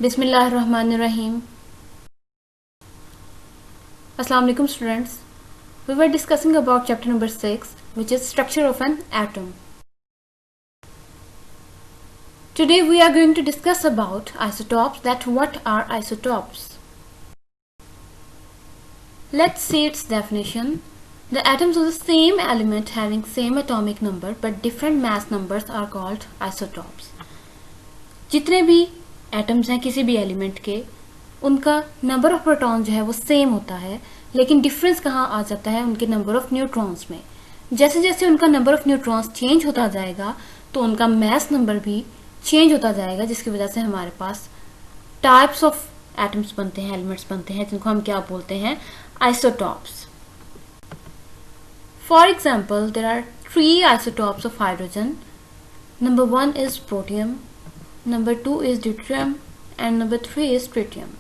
Bismillahirrahmanirrahim. Assalamu alaikum students. We were discussing about chapter number 6, which is structure of an atom. Today we are going to discuss about isotopes. That what are isotopes? Let's see its definition. The atoms of the same element having same atomic number but different mass numbers are called isotopes. जितने भी atoms हैं किसी भी element के, उनका number of proton जो है वो सेम होता है, लेकिन डिफरेंस कहाँ आ जाता है उनके नंबर ऑफ न्यूट्रॉन्स में. जैसे जैसे उनका नंबर ऑफ न्यूट्रॉन्स चेंज होता जाएगा तो उनका मास नंबर भी चेंज होता जाएगा, जिसकी वजह से हमारे पास टाइप्स ऑफ एटम्स बनते हैं, एलिमेंट्स बनते हैं, जिनको हम क्या बोलते हैं, isotopes. For example there are 3 isotopes of hydrogen. Number 1 is protium, Number 2 is deuterium and Number 3 is tritium.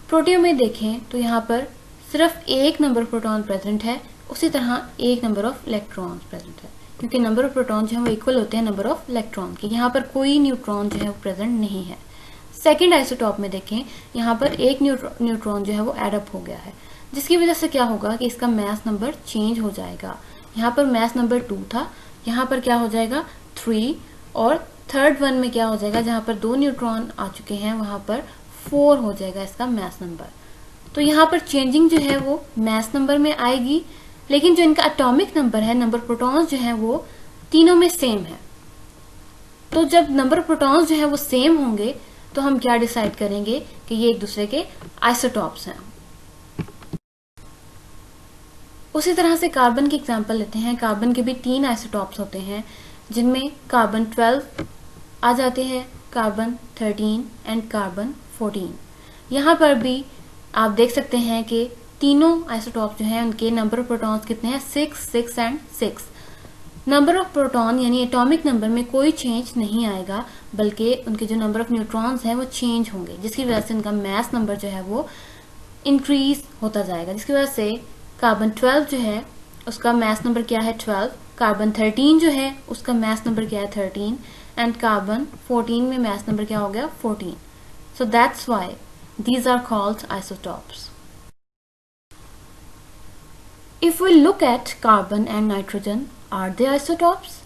Protium में देखें तो यहाँ पर सिर्फ एक नंबर ऑफ प्रोटॉन प्रेजेंट है, उसी तरह एक नंबर ऑफ इलेक्ट्रॉन प्रेजेंट है, क्योंकि नंबर ऑफ प्रोटॉन जो है वो इक्वल होते हैं नंबर ऑफ इलेक्ट्रॉन के. यहाँ पर कोई न्यूट्रॉन जो है वो प्रेजेंट नहीं है. सेकेंड आइसोटॉप में देखें, यहाँ पर एक न्यूट्रॉन जो है वो एडअप हो गया है, जिसकी वजह से क्या होगा कि इसका मास नंबर चेंज हो जाएगा. यहाँ पर मास नंबर 2 था, यहाँ पर क्या हो जाएगा 3, और थर्ड वन में क्या हो जाएगा, जहाँ पर 2 न्यूट्रॉन आ चुके हैं वहाँ पर 4 हो जाएगा इसका मास नंबर. तो यहाँ पर चेंजिंग जो है वो मास नंबर में आएगी, लेकिन जो इनका एटॉमिक नंबर है, नंबर प्रोटॉन्स जो है वो तीनों में सेम है. तो जब नंबर प्रोटॉन्स जो है वो सेम होंगे तो हम क्या डिसाइड करेंगे कि ये एक दूसरे के आइसोटॉप्स हैं. उसी तरह से कार्बन की एग्जांपल लेते हैं. कार्बन के भी 3 आइसोटॉप्स होते हैं, जिनमें कार्बन 12 आ जाते हैं, कार्बन 13 एंड कार्बन 14. यहाँ पर भी आप देख सकते हैं कि तीनों आइसोटॉप जो हैं उनके नंबर ऑफ प्रोटॉन्स कितने हैं, 6, 6 एंड 6. नंबर ऑफ प्रोटॉन यानी एटॉमिक नंबर में कोई चेंज नहीं आएगा, बल्कि उनके जो नंबर ऑफ न्यूट्रॉन्स हैं वो चेंज होंगे, जिसकी वजह से उनका मास नंबर जो है वो इंक्रीज होता जाएगा. जिसकी वजह से कार्बन 12 जो है उसका मास नंबर क्या है 12, कार्बन 13 जो है उसका मास नंबर क्या है 13, एंड कार्बन 14 में मास नंबर क्या हो गया 14. So that's why these are called isotopes. If we look at carbon and nitrogen, are they isotopes?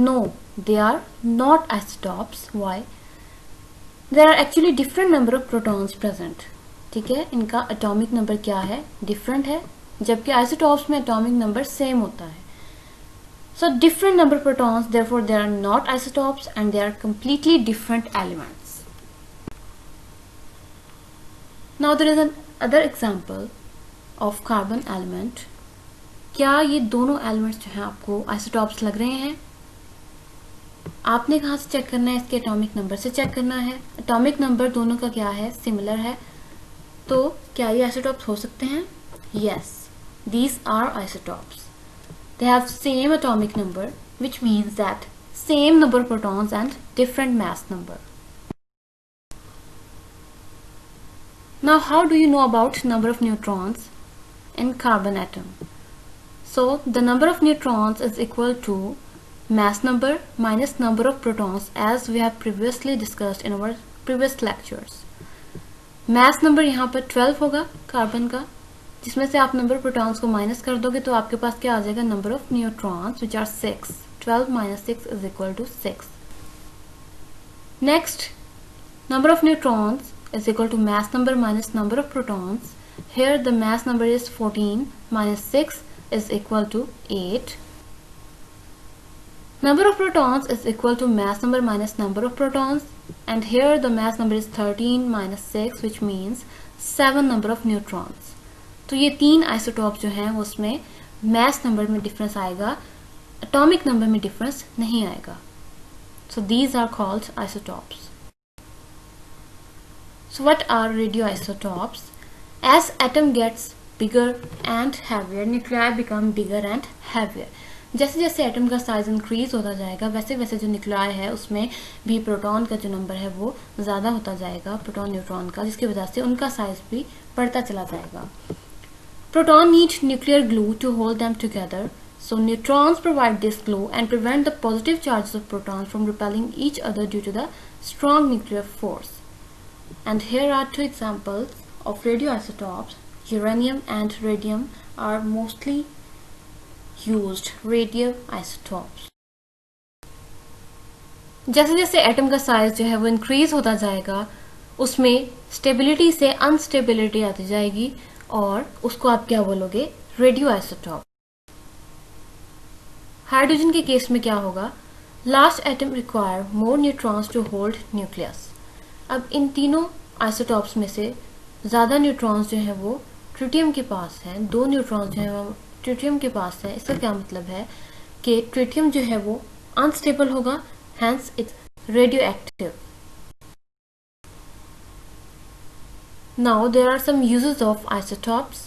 No, they are not isotopes. Why? There are actually different number of protons present. ठीक है, इनका atomic number क्या है, different है, जबकि isotopes में atomic number same होता है. So different number of protons, therefore they are not isotopes and they are completely different elements. Now there is another example of carbon element. क्या ये दोनों एलिमेंट्स जो हैं आपको आइसोटॉप्स लग रहे हैं? आपने कहाँ से चेक करना है, इसके एटॉमिक नंबर से चेक करना है. एटॉमिक नंबर दोनों का क्या है, सिमिलर है. तो क्या ये आइसोटॉप्स हो सकते हैं? Yes, these are isotopes. They have same atomic number, which means that same number of protons and different mass number. Now how do you know about number of neutrons in carbon atom? So the number of neutrons is equal to mass number minus number of protons, as we have previously discussed in our previous lectures. Mass number यहाँ पर 12 होगा carbon का, जिसमें से आप number protons को minus कर दोगे तो आपके पास क्या आ जाएगा, number of neutrons which are 6. 12 minus 6 is equal to 6. Next, number of neutrons is equal to mass number minus number of protons. Here the mass number is 14 minus 6 is equal to 8. Number of protons is equal to mass number minus number of protons, and here the mass number is 13 minus 6, which means 7 number of neutrons. तो ये 3 isotope जो हैं उसमें mass number में difference आएगा, atomic number में difference नहीं आएगा. So these are called isotopes. So what are radioisotopes? As atom gets bigger and heavier, nuclei become bigger and heavier. जैसे जैसे एटम का साइज इंक्रीज होता जाएगा वैसे वैसे जो न्यूक्लियाई है उसमें भी प्रोटॉन का जो नंबर है वो ज़्यादा होता जाएगा, प्रोटॉन न्यूट्रॉन का, जिसकी वजह से उनका साइज भी बढ़ता चला जाएगा. Proton need nuclear glue to hold them together. So neutrons provide this glow and prevent the positive charges of protons from repelling each other due to the strong nuclear force. And here are two examples of radioisotopes. Uranium and radium are mostly used radioisotopes. जैसे जैसे atom का size जो है वो increase होता जाएगा, उसमें stability से अनस्टेबिलिटी आती जाएगी और उसको आप क्या बोलोगे? Radio isotope. हाइड्रोजन के केस में क्या होगा? Last atom require more neutrons to hold nucleus. अब इन तीनों आइसोटॉप्स में से ज़्यादा न्यूट्रॉन्स जो हैं वो ट्रिटियम के पास हैं. 2 न्यूट्रॉन्स जो हैं वो ट्रिटियम के पास हैं. इसका क्या मतलब है कि ट्रिटियम जो है वो अनस्टेबल होगा, hence it's radioactive. Now there are some uses of isotopes.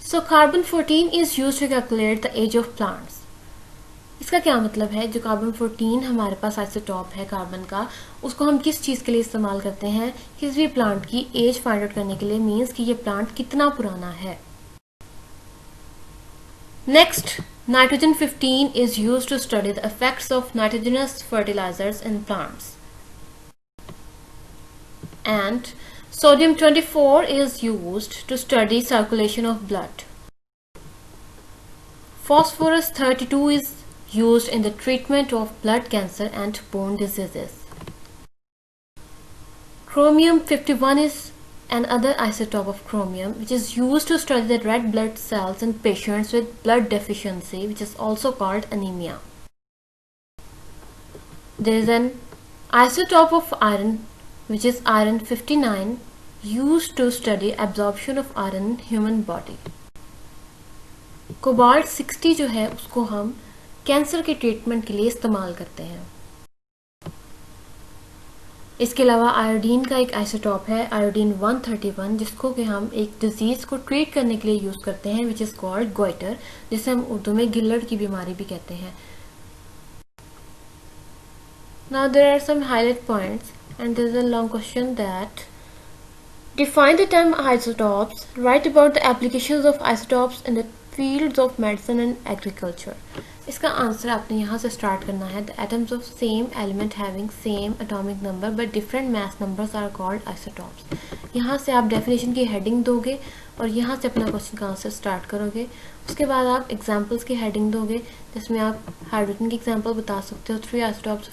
So carbon-14 is used to calculate the age of plants. इसका क्या मतलब है? जो कार्बन-14 हमारे पास आइसोटॉप है कार्बन का, उसको हम किस चीज़ के लिए इस्तेमाल करते हैं? किसी भी प्लांट की एज फाइंड आउट करने के लिए, मीन्स कि ये प्लांट कितना पुराना है. Next, nitrogen-15 is used to study the effects of nitrogenous fertilizers in plants. And sodium-24 is used to study circulation of blood. Phosphorus-32 is used in the treatment of blood cancer and bone diseases. Chromium-51 is another isotope of chromium which is used to study the red blood cells in patients with blood deficiency, which is also called anemia. There is an isotope of iron which is iron-59 used to study absorption of iron in human body. Cobalt-60 जो है उसको हम cancer के treatment के लिए इस्तेमाल करते हैं. इसके अलावा आयोडीन का एक आइसोटॉप है आयोडीन-131 जिसको कि हम एक डिजीज़ को ट्रीट करने के लिए यूज़ करते हैं विच इज़ कॉल्ड गोइटर, जिसे हम उर्दू में गिल्लड़ की बीमारी भी कहते हैं. Now there are some highlight points and there is a long question that define the term isotopes, write about the applications of isotopes in the fields of medicine and agriculture. इसका answer आपने यहाँ से start करना है. The atoms of same element having same atomic number but different mass numbers are called isotopes. यहाँ से आप definition की हेडिंग दोगे और यहाँ से अपना क्वेश्चन का आंसर स्टार्ट करोगे. उसके बाद आप एग्जाम्पल्स की हेडिंग दोगे जिसमें आप हाइड्रोजन की एग्जाम्पल बता सकते हो, 3 isotopes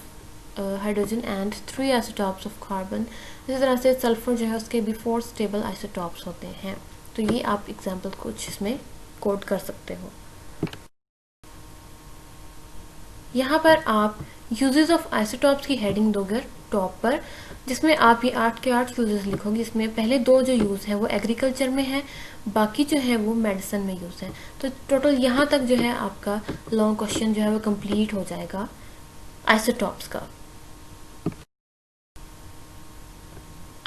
hydrogen and 3 isotopes of carbon. इसी तरह से सल्फर जो है उसके भी 4 स्टेबल आइसोटॉप्स होते हैं. तो ये आप एग्जाम्पल कुछ इसमें कोड कर सकते हो. यहाँ पर आप यूजेस ऑफ आइसोटॉप्स की हेडिंग दोगे टॉप पर, जिसमें आप ये 8 के 8 यूजेस लिखोगे. इसमें पहले 2 जो यूज़ हैं वो एग्रीकल्चर में है, बाकी जो है वो मेडिसिन में यूज़ है. तो टोटल यहाँ तक जो है आपका लॉन्ग क्वेश्चन जो है वो कंप्लीट हो जाएगा आइसोटॉप्स का.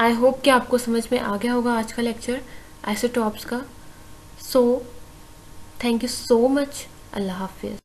आई होप कि आपको समझ में आ गया होगा आज का लेक्चर आइसोटॉप्स का. So thank you so much. अल्लाह हाफिज़.